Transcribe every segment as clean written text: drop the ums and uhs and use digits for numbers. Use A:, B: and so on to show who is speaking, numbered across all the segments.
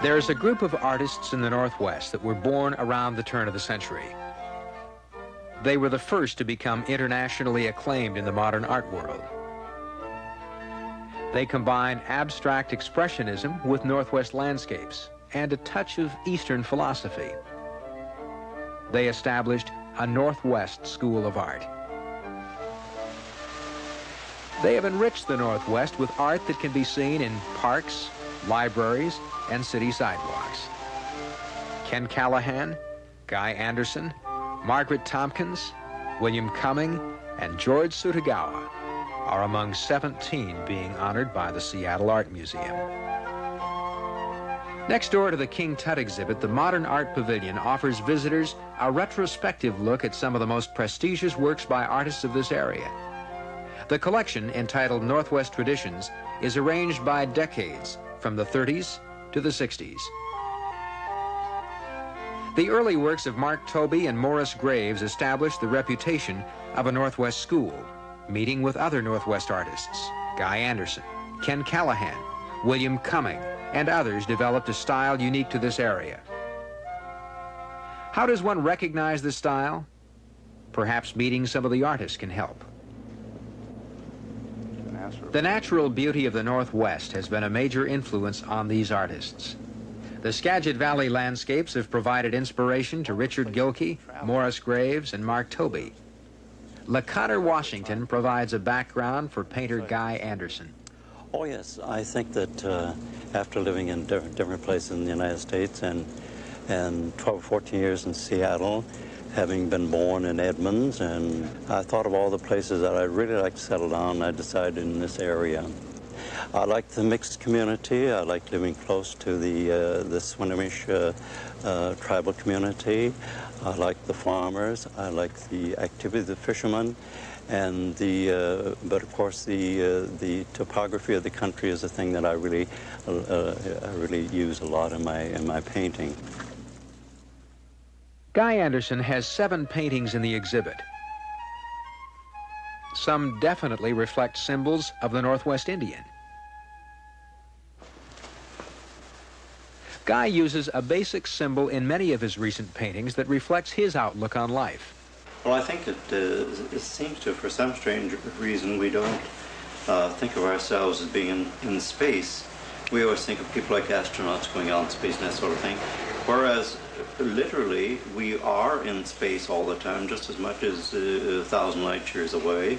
A: There's a group of artists in the Northwest that were born around the turn of the century. They were the first to become internationally acclaimed in the modern art world. They combine abstract expressionism with Northwest landscapes and a touch of Eastern philosophy. They established a Northwest School of Art. They have enriched the Northwest with art that can be seen in parks, libraries, and city sidewalks. Ken Callahan, Guy Anderson, Margaret Thomkins, William Cumming, and George Tsutakawa are among 17 being honored by the Seattle Art Museum. Next door to the King Tut exhibit, the Modern Art Pavilion offers visitors a retrospective look at some of the most prestigious works by artists of this area. The collection, entitled Northwest Traditions, is arranged by decades, from the 30s to the 60s. The early works of Mark Tobey and Morris Graves established the reputation of a Northwest school, meeting with other Northwest artists. Guy Anderson, Ken Callahan, William Cumming, and others developed a style unique to this area. How does one recognize this style? Perhaps meeting some of the artists can help. The natural beauty of the Northwest has been a major influence on these artists. The Skagit Valley landscapes have provided inspiration to Richard Gilkey, Morris Graves, and Mark Tobey. LaConner, Washington provides a background for painter Guy Anderson.
B: Oh yes, I think that after living in different places in the United States and 12 or 14 years in Seattle, having been born in Edmonds, and I thought of all the places that I'd really like to settle down, and I decided in this area. I like the mixed community. I like living close to the Swinomish tribal community. I like the farmers. I like the activity of the fishermen, and but of course the topography of the country is a thing that I really use a lot in my painting.
A: Guy Anderson has 7 paintings in the exhibit. Some definitely reflect symbols of the Northwest Indian. Guy uses a basic symbol in many of his recent paintings that reflects his outlook on life.
B: Well, I think it seems to, for some strange reason, we don't think of ourselves as being in space. We always think of people like astronauts going out in space and that sort of thing, whereas literally we are in space all the time, just as much as 1,000 light years away,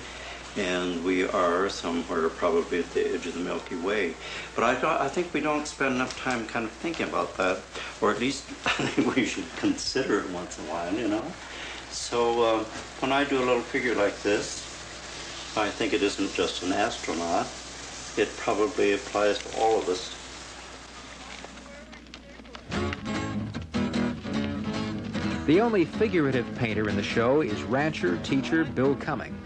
B: and we are somewhere probably at the edge of the Milky Way. But I think we don't spend enough time kind of thinking about that, or at least I think we should consider it once in a while, you know. So when I do a little figure like this, I think it isn't just an astronaut. It probably applies to all of us.
A: The only figurative painter in the show is rancher-teacher Bill Cumming.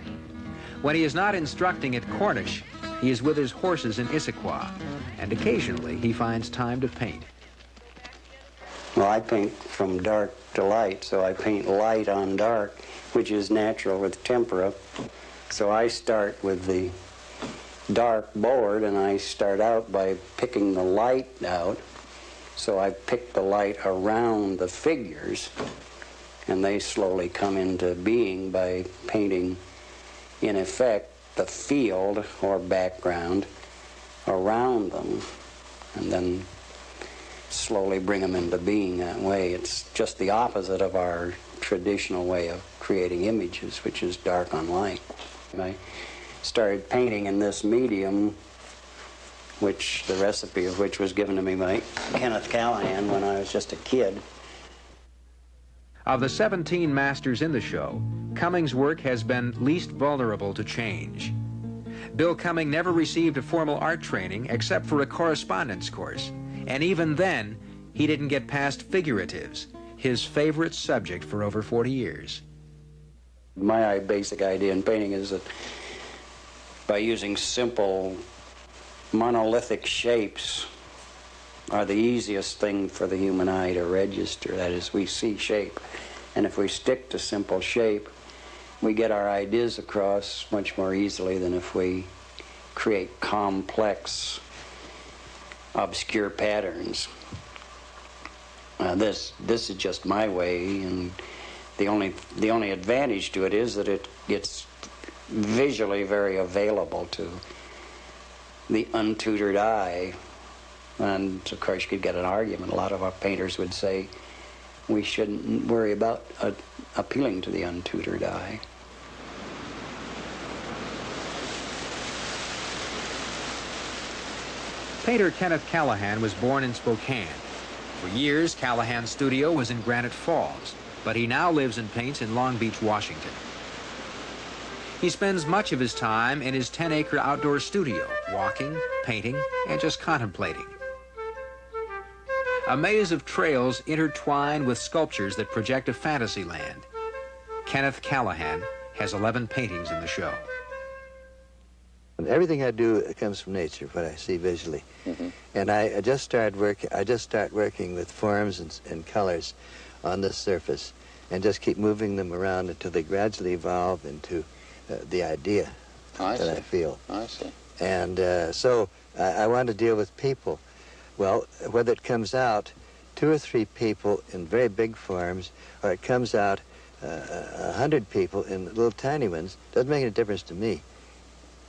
A: When he is not instructing at Cornish, he is with his horses in Issaquah, and occasionally he finds time to paint.
C: Well, I paint from dark to light, so I paint light on dark, which is natural with tempera. So I start with the dark board, and I start out by picking the light out. So I pick the light around the figures, and they slowly come into being by painting, in effect, the field or background around them, and then slowly bring them into being that way. It's just the opposite of our traditional way of creating images, which is dark on light. I started painting in this medium, which the recipe of which was given to me by Kenneth Callahan when I was just a kid.
A: Of the 17 masters in the show, Cumming's work has been least vulnerable to change. Bill Cumming never received a formal art training except for a correspondence course, and even then, he didn't get past figuratives, his favorite subject for over 40 years.
C: My basic idea in painting is that by using simple monolithic shapes are the easiest thing for the human eye to register. That is, we see shape. And if we stick to simple shape, we get our ideas across much more easily than if we create complex, obscure patterns. This is just my way, and the only advantage to it is that it's visually very available to the untutored eye. And of course you could get an argument. A lot of our painters would say we shouldn't worry about appealing to the untutored eye.
A: Painter Kenneth Callahan was born in Spokane. For years, Callahan's studio was in Granite Falls, but he now lives and paints in Long Beach, Washington. He spends much of his time in his 10-acre outdoor studio, walking, painting, and just contemplating. A maze of trails intertwined with sculptures that project a fantasy land. Kenneth Callahan has 11 paintings in the show.
D: Everything I do comes from nature, what I see visually. And I just start working with forms and colors on this surface and just keep moving them around until they gradually evolve into the idea that I feel.
E: I see.
D: And so I want to deal with people. Well, whether it comes out 2 or 3 people in very big forms, or it comes out 100 people in little tiny ones, doesn't make any difference to me.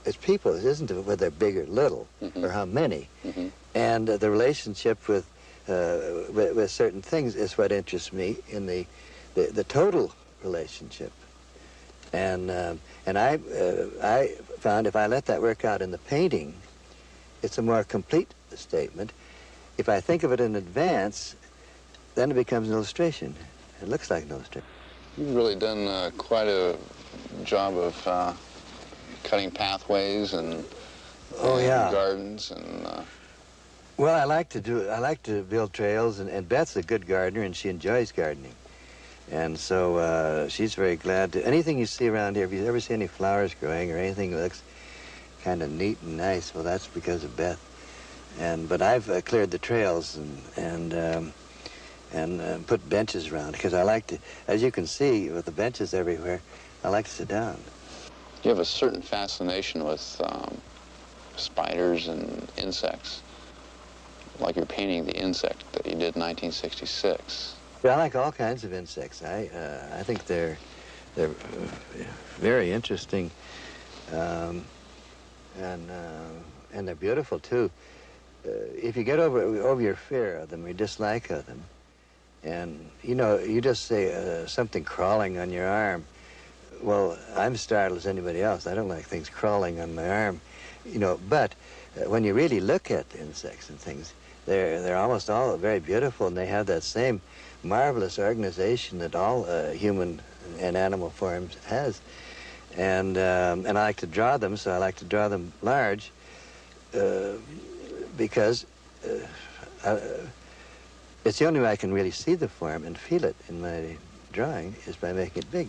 D: It's people, it isn't whether they're big or little, or how many. And the relationship with certain things is what interests me in the total relationship. And I found if I let that work out in the painting, it's a more complete statement. If I think of it in advance, then it becomes an illustration. It looks like an illustration.
E: You've really done quite a job of cutting pathways and gardens and.
D: Well, I like to build trails, and Beth's a good gardener, and she enjoys gardening, and so she's very glad to. Anything you see around here, if you ever see any flowers growing or anything that looks kind of neat and nice, well, that's because of Beth. But I've cleared the trails and put benches around because I like to. As you can see, with the benches everywhere, I like to sit down.
E: You have a certain fascination with spiders and insects, like you're painting the insect that you did in 1966.
D: Well, I like all kinds of insects. I think they're very interesting, and they're beautiful too. If you get over your fear of them, your dislike of them, and you just say something crawling on your arm. Well, I'm startled as anybody else. I don't like things crawling on my arm, But when you really look at insects and things, they're almost all very beautiful, and they have that same marvelous organization that all human and animal forms has. And I like to draw them, so I like to draw them large, because it's the only way I can really see the form and feel it in my drawing is by making it big.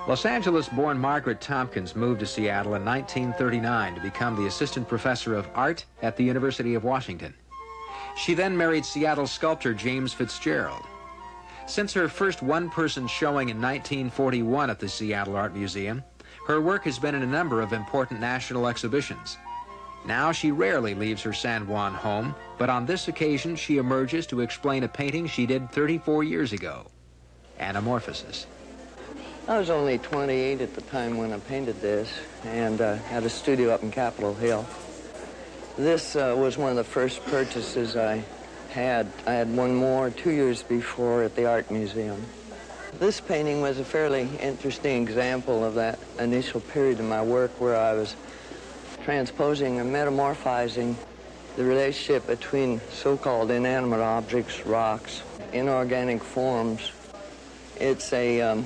A: Los Angeles-born Margaret Thomkins moved to Seattle in 1939 to become the assistant professor of art at the University of Washington. She then married Seattle sculptor James Fitzgerald. Since her first one-person showing in 1941 at the Seattle Art Museum, her work has been in a number of important national exhibitions. Now she rarely leaves her San Juan home, but on this occasion she emerges to explain a painting she did 34 years ago, Anamorphosis.
F: I was only 28 at the time when I painted this, and had a studio up in Capitol Hill. This was one of the first purchases I had. I had one more 2 years before at the Art Museum. This painting was a fairly interesting example of that initial period in my work where I was transposing and metamorphizing the relationship between so-called inanimate objects, rocks, inorganic forms. It's a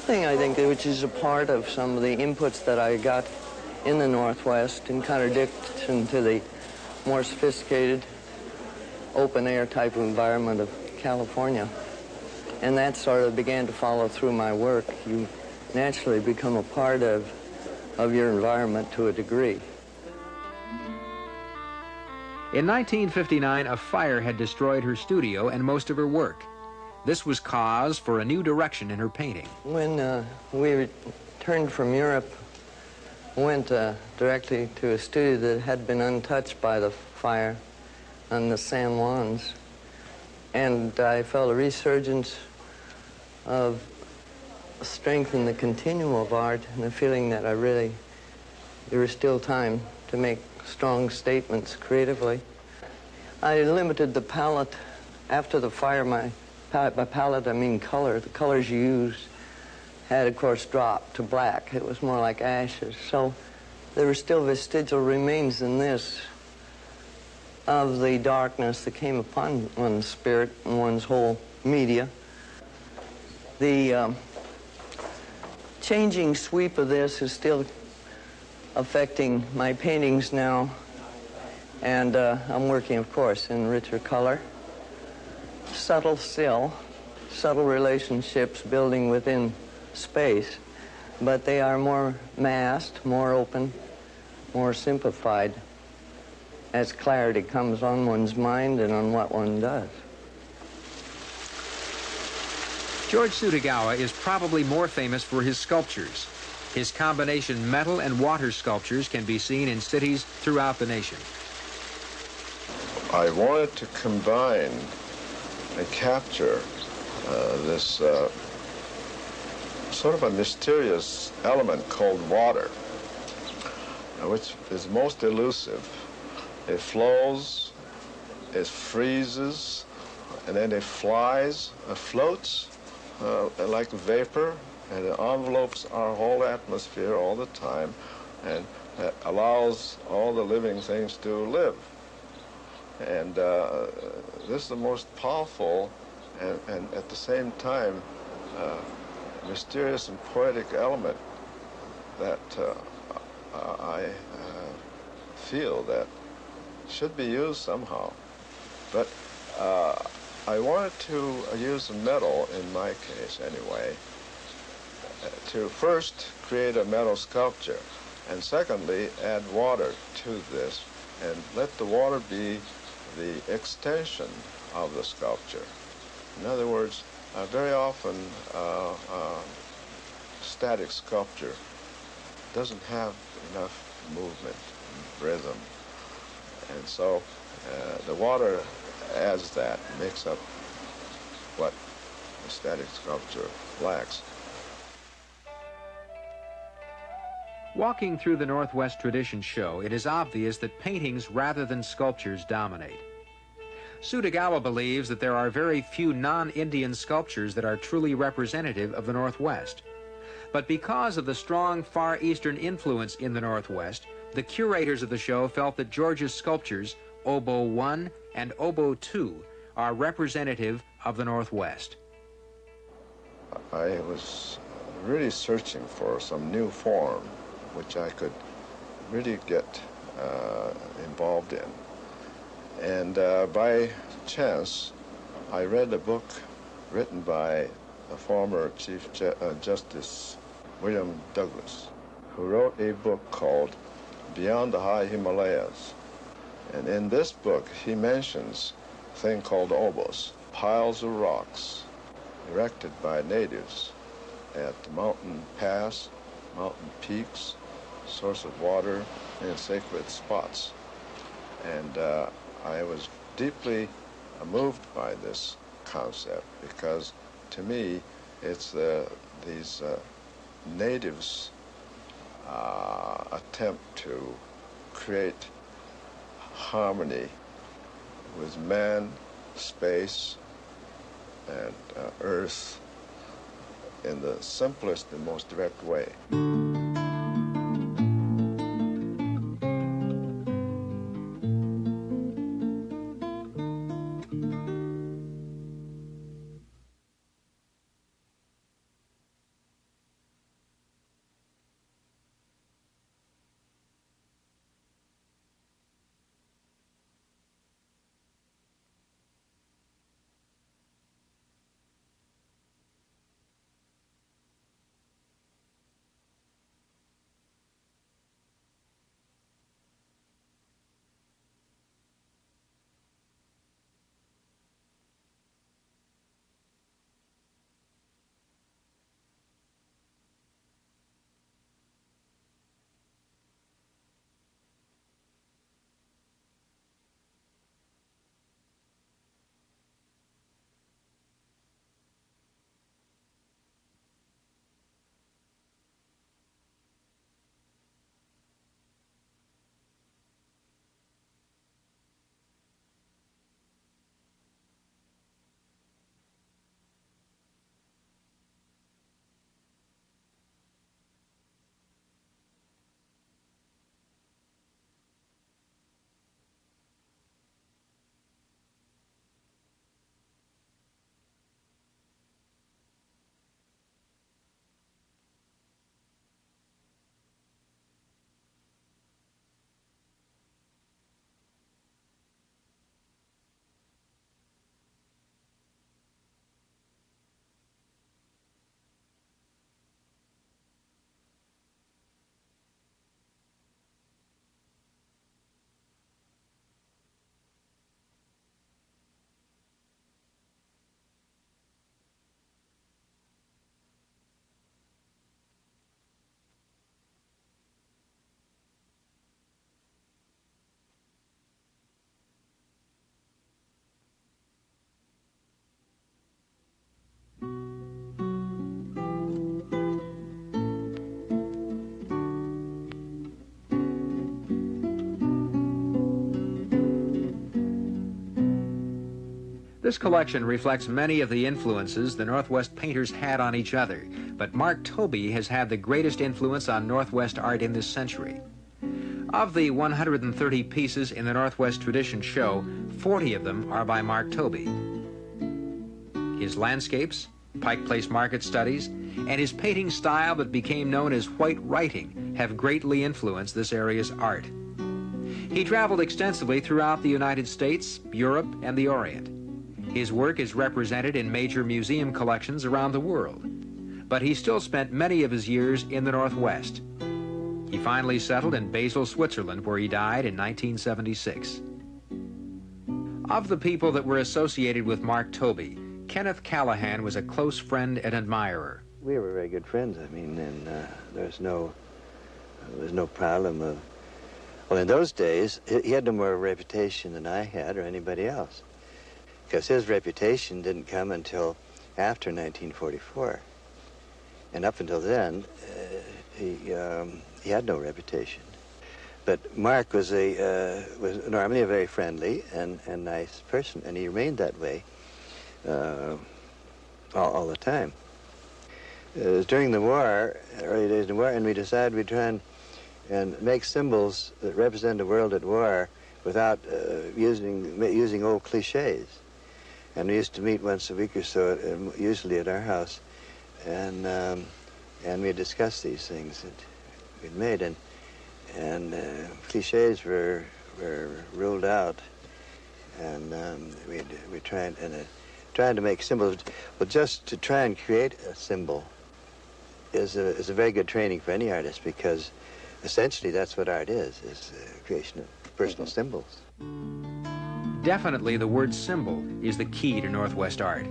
F: thing, I think, which is a part of some of the inputs that I got in the Northwest in contradiction to the more sophisticated open-air type of environment of California. And that sort of began to follow through my work. You naturally become a part of your environment to a degree.
A: In 1959, a fire had destroyed her studio and most of her work. This was cause for a new direction in her painting.
F: When we returned from Europe, went directly to a studio that had been untouched by the fire on the San Juans. And I felt a resurgence of strength in the continuum of art and the feeling that there was still time to make strong statements creatively. I limited the palette after the fire. By palette, I mean color. The colors you used had, of course, dropped to black. It was more like ashes. So there were still vestigial remains in this of the darkness that came upon one's spirit and one's whole media. The changing sweep of this is still affecting my paintings now, and I'm working, of course, in richer color. Subtle still, subtle relationships building within space, but they are more masked, more open, more simplified as clarity comes on one's mind and on what one does.
A: George Tsutakawa is probably more famous for his sculptures. His combination metal and water sculptures can be seen in cities throughout the nation.
G: I wanted to combine and capture this sort of a mysterious element called water, which is most elusive. It flows, it freezes, and then it flies, floats like vapor, and it envelopes our whole atmosphere all the time, and allows all the living things to live. And this is the most powerful and at the same time mysterious and poetic element that I feel that should be used somehow. But I wanted to use metal, in my case anyway, to first create a metal sculpture, and secondly add water to this and let the water be the extension of the sculpture. In other words, very often static sculpture doesn't have enough movement and rhythm, and so the water adds that, makes up what the static sculpture lacks.
A: Walking through the Northwest Tradition show, it is obvious that paintings rather than sculptures dominate. Tsutakawa believes that there are very few non-Indian sculptures that are truly representative of the Northwest. But because of the strong Far Eastern influence in the Northwest, the curators of the show felt that George's sculptures, Oboe 1 and Oboe 2, are representative of the Northwest.
G: I was really searching for some new form which I could really get involved in. And by chance, I read a book written by a former Chief Justice William Douglas, who wrote a book called Beyond the High Himalayas. And in this book, he mentions a thing called oboes, piles of rocks erected by natives at the mountain pass, mountain peaks, source of water, and sacred spots. And I was deeply moved by this concept because, to me, it's these natives' attempt to create harmony with man, space, and earth in the simplest and most direct way.
A: This collection reflects many of the influences the Northwest painters had on each other, but Mark Tobey has had the greatest influence on Northwest art in this century. Of the 130 pieces in the Northwest Tradition show, 40 of them are by Mark Tobey. His landscapes, Pike Place market studies, and his painting style that became known as white writing have greatly influenced this area's art. He traveled extensively throughout the United States, Europe, and the Orient. His work is represented in major museum collections around the world, but he still spent many of his years in the Northwest. He finally settled in Basel, Switzerland, where he died in 1976. Of the people that were associated with Mark Tobey, Kenneth Callahan was a close friend and admirer.
D: We were very good friends. I mean, and there was no problem of. Well, in those days, he had no more reputation than I had or anybody else, because his reputation didn't come until after 1944, and up until then, he had no reputation. But Mark was normally a very friendly and nice person, and he remained that way all the time. It was during the war, early days of the war, and we decided we'd try and make symbols that represent the world at war without using old cliches. And we used to meet once a week or so, usually at our house, and we'd discuss these things that we'd made, and cliches were ruled out, and we tried trying to make symbols. But just to try and create a symbol is a very good training for any artist, because essentially that's what art is creation of personal symbols.
A: Definitely the word symbol is the key to Northwest art.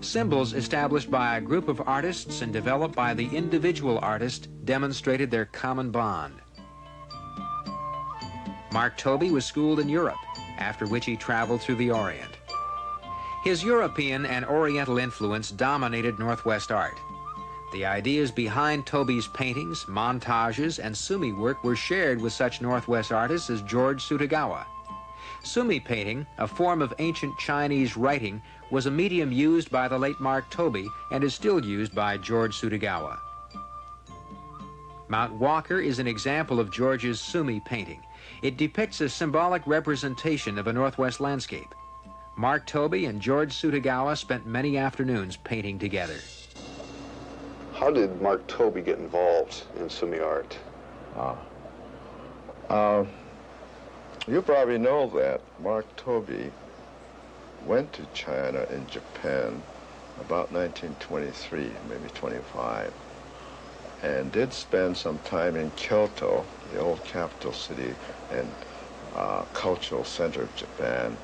A: Symbols established by a group of artists and developed by the individual artist demonstrated their common bond. Mark Tobey was schooled in Europe, after which he traveled through the Orient. His European and Oriental influence dominated Northwest art. The ideas behind Tobey's paintings, montages, and Sumi work were shared with such Northwest artists as George Tsutakawa. Sumi painting, a form of ancient Chinese writing, was a medium used by the late Mark Tobey and is still used by George Tsutakawa. Mount Walker is an example of George's Sumi painting. It depicts a symbolic representation of a Northwest landscape. Mark Tobey and George Tsutakawa spent many afternoons painting together.
H: How did Mark Tobey get involved in Sumi art?
G: You probably know that Mark Tobey went to China and Japan about 1923, maybe 25, and did spend some time in Kyoto, the old capital city and cultural center of Japan.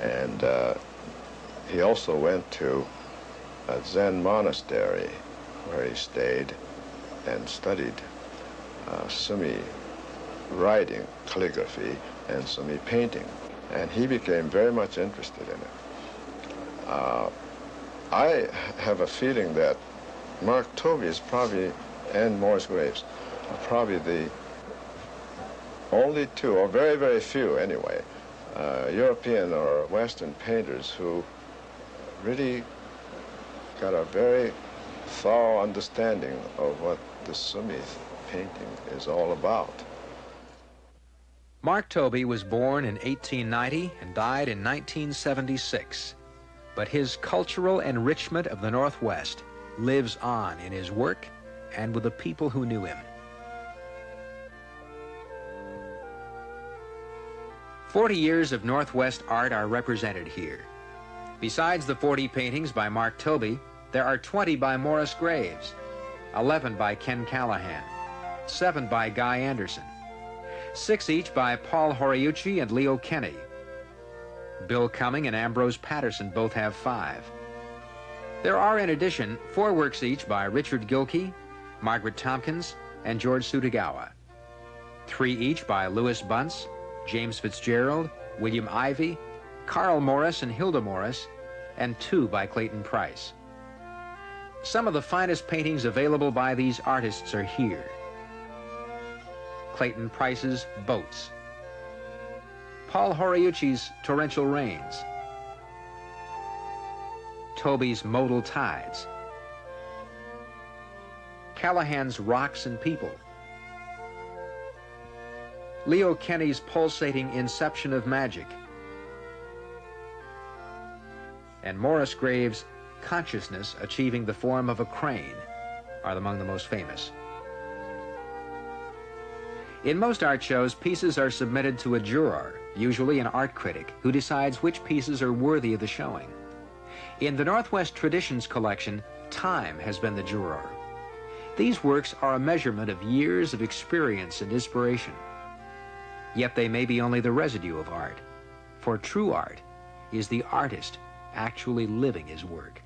G: And he also went to a Zen monastery where he stayed and studied Sumi writing, calligraphy, and Sumi painting. And he became very much interested in it. I have a feeling that Mark Tobey is probably, and Morris Graves, are probably the only two, or very, very few anyway, European or Western painters who really got a very thorough understanding of what the Sumi painting is all about.
A: Mark Tobey was born in 1890 and died in 1976, but his cultural enrichment of the Northwest lives on in his work and with the people who knew him. 40 years of Northwest art are represented here. Besides the 40 paintings by Mark Tobey, there are 20 by Morris Graves, 11 by Ken Callahan, 7 by Guy Anderson, 6 each by Paul Horiuchi and Leo Kenny. Bill Cumming and Ambrose Patterson both have 5. There are, in addition, 4 works each by Richard Gilkey, Margaret Thomkins, and George Tsutakawa, 3 each by Louis Bunce, James Fitzgerald, William Ivey, Carl Morris and Hilda Morris, and 2 by Clayton Price. Some of the finest paintings available by these artists are here. Clayton Price's Boats, Paul Horiuchi's Torrential Rains, Toby's modal tides, Callahan's rocks and people, Leo Kenny's pulsating inception of magic, and Morris Graves' consciousness achieving the form of a crane are among the most famous. In most art shows, pieces are submitted to a juror, usually an art critic, who decides which pieces are worthy of the showing. In the Northwest Traditions collection, time has been the juror. These works are a measurement of years of experience and inspiration. Yet they may be only the residue of art, for true art is the artist actually living his work.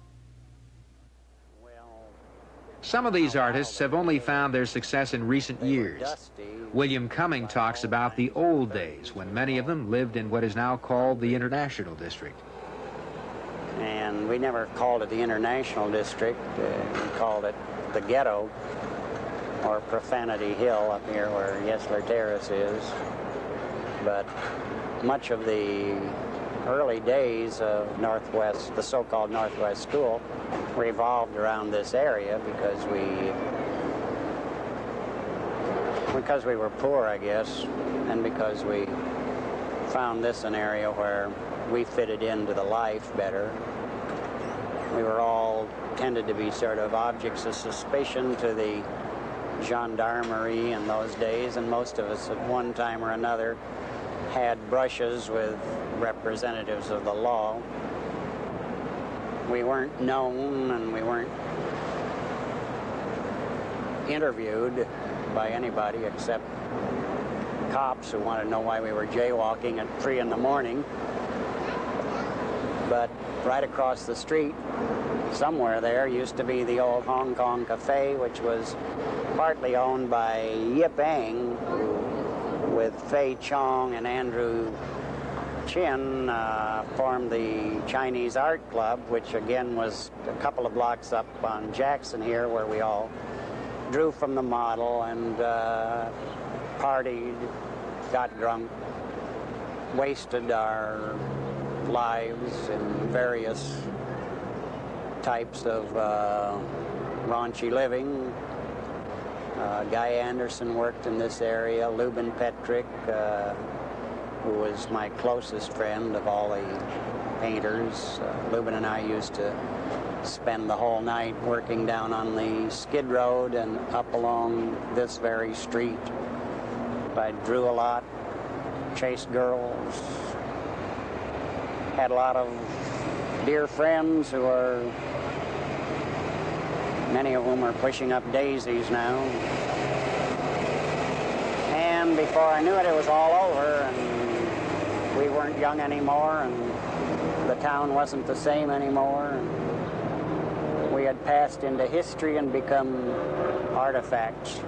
A: Some of these artists have only found their success in recent years. William Cumming talks about the old days when many of them lived in what is now called the International District.
C: And we never called it the International District. We called it the Ghetto, or Profanity Hill up here where Yesler Terrace is. But much of the early days of Northwest, the so-called Northwest School, revolved around this area because we were poor, I guess, and because we found this an area where we fitted into the life better. We were all tended to be sort of objects of suspicion to the gendarmerie in those days, and most of us at one time or another had brushes with representatives of the law. We weren't known, and we weren't interviewed by anybody except cops who wanted to know why we were jaywalking at 3 in the morning. But right across the street, somewhere there, used to be the old Hong Kong Cafe, which was partly owned by Yip Eng, who, with Fei Chong and Andrew Chin, formed the Chinese Art Club, which again was a couple of blocks up on Jackson here, where we all drew from the model and partied, got drunk, wasted our lives in various types of raunchy living. Guy Anderson worked in this area. Lubin Petrick, who was my closest friend of all the painters. Lubin and I used to spend the whole night working down on the Skid Road and up along this very street. I drew a lot, chased girls, had a lot of dear friends who are, many of whom are pushing up daisies now. And before I knew it, it was all over, and we weren't young anymore, and the town wasn't the same anymore. And we had passed into history and become artifacts.